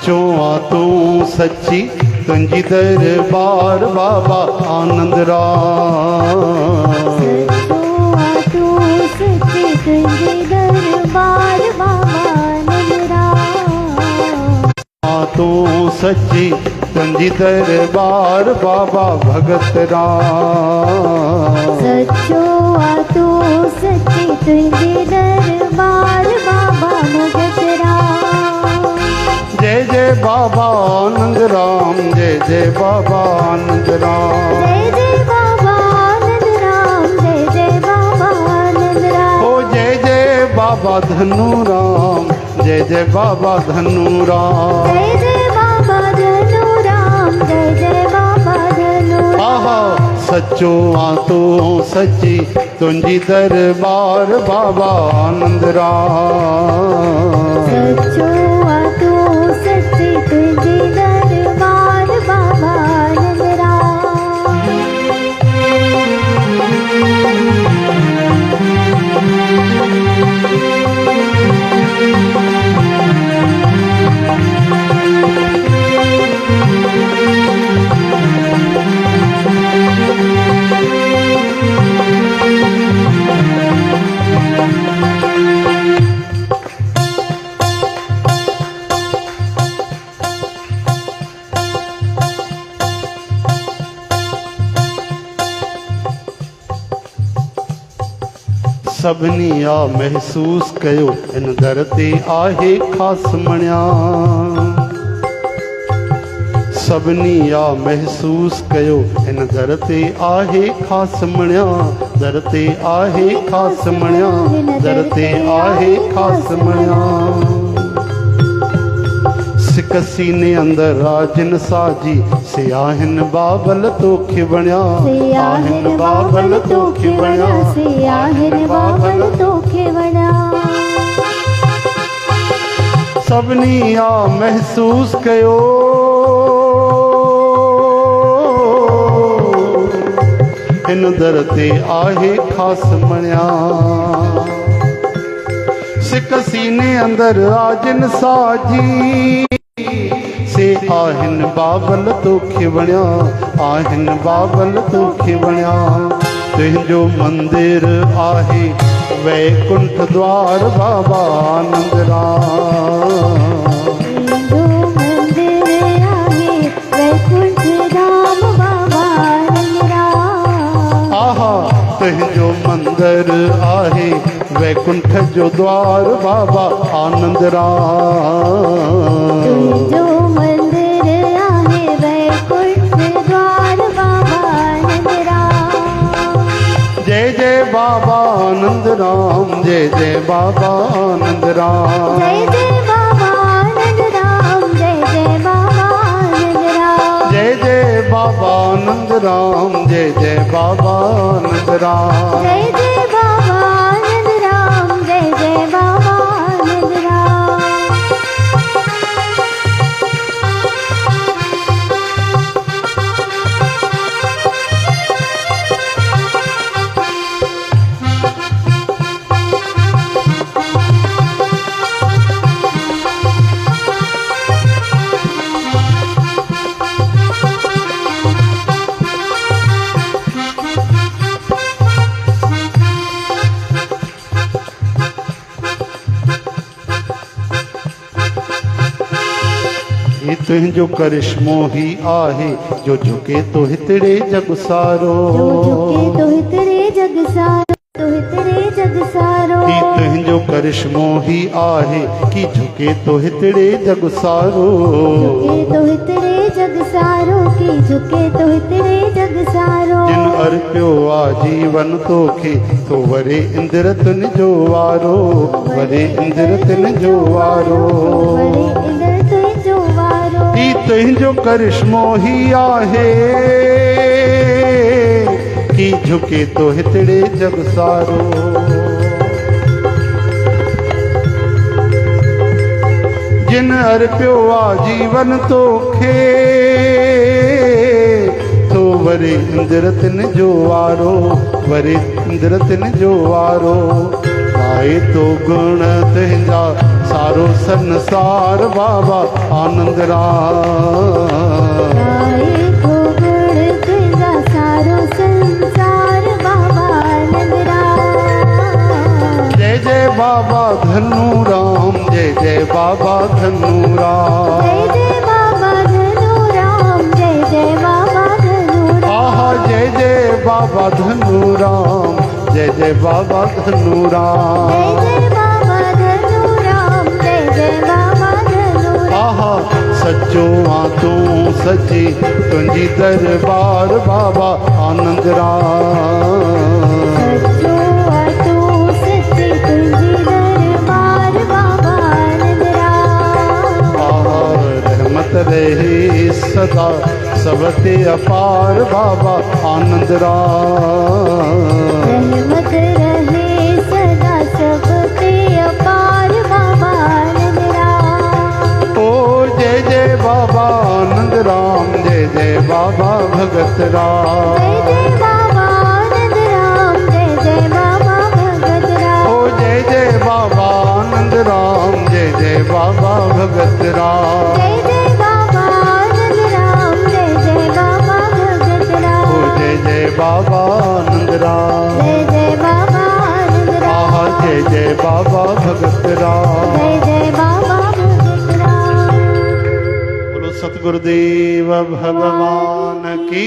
सचो आ तू सच्ची तुंजी दरबार बाबा आनंद राम। सचो आ तू सच्ची तुंजी दरबार बाबा आनंद राम। आ तू सच्ची तुंजी दरबार बाबा भगत राम। सचो आ तू सच्ची तुंजी दरबार बाबा भगत राम। जय जय बाबा आनंद राम, जय जय बाबा आनंद राम। जय जय बाबा आनंद राम, जय जय बाबा आनंद राम। ओ जय जय बाबा धनु राम, जय जय बाबा धनु राम। जय जय बाबा धनु राम, जय जय बाबा धनु राम। आहा सचो आ तू सच्ची तुंजी दरबार बाबा आनंद राम। सचो आ तू सच्ची तुंजी दरबार बाबा आनंद राम। सभिनी आ महसूस कयो इन दर ते आहे खास मणिया। सभिनी आ महसूस कयो इन दर ते आहे खास मणिया। दर ते आहे खास मणिया, दर ते आहे खास मणिया। सिक सीने अंदर राजन साजी से आहिन बाबल तोखे बणिया। आहिन बाबल तोखे बणिया, से आहिन बाबल तोखे बणिया। सभिनी आ महसूस कयो इन दर ते आहे खास मणिया। सिक सीने अंदर राजन साजी से आहिन बाबल तोखे बणिया। आहिन बाबल तोखे बणिया। तुंहिंजो मंदिर आहे वैकुंठ द्वार बाबा आनंद राम। तुंहिंजो मंदिर आहे वैकुंठ धाम बाबा आनंद राम। आहा तुंहिंजो मंदिर आहे वैकुंठ जो द्वार बाबा आनंद राम। तुंहिंजो मंदिर आहे वैकुंठ द्वार बाबा आनंद राम। जय जय बाबा आनंद राम, जय जय बाबा आनंद राम। जय जय बाबा आनंद राम, जय जय बाबा आनंद राम। जय जय बाबा आनंद राम, जय जय बाबा आनंद राम। जय जय बाबा आनंद राम, जय जय बाबा आनंद राम। ये तुंहिंजो करिश्मो ही आहे जो झुके तो हितड़े जग सारो। जो झुके तो हितरे जग सारो, तो हितरे जग सारो। ये तुंहिंजो करिश्मो ही आहे कि झुके तो हितड़े जग सारो। झुके तो हितरे जग सारो, की झुके तो हितरे जग सारो। जिन अर्पियो आ जीवन तोखे तो वरे इंद्र तुन जो वारो। वरे इंद्र तुन जो वारो। वरे इंद्र तुंहिंजो वारो। ही तुंहिंजो करिश्मो ही आहे कि झुके तो हितड़े जग सारो। जिन अर्पियो आ जीवन तोखे तो वरे इंद्र तिन जो वारो। वरे इंद्र तिन जो वारो। गाए तो गुण तुझा सारो संसार बाबा आनंद राम। गाए तो गुण तुझा सारो संसार बाबा आनंद राम। जय जय बाबा धनु राम, जय जय बाबा धनु राम। जय जय बाबा धनु राम, जय जय बाबा धनु राम। आहा जय जय बाबा धनु राम, जय जय बाबा धनु राम। जय जय बाबा धनु राम, जय जय बाबा धनु राम। आहा सचो तू सची तुझी दरबार बाबा आनंद राम। सचो तू सची तुझी दरबार बाबा आनंद राम। आहा रहमत रहे सदा सबते अपार बाबा आनंद राम। रहमत रहे सदा सबते अपार बाबा आनंद राम। ओ जय जय बाबा आनंद राम, जय जय बाबा भगत राम। जय जय बाबा आनंद राम, जय जय बाबा भगत राम। ओ जय जय बाबा आनंद राम, जय जय बाबा भगत राम। जय जय बाबा आनंद राम, जय जय बाबा भगत राम। ओ जय जय बाबा आनंद राम। जय जय बाबा आनंद राम। आहा जय जय बाबा भगत राम। जय जय बाबा भगत राम। बोलो सतगुरुदेव भगवान की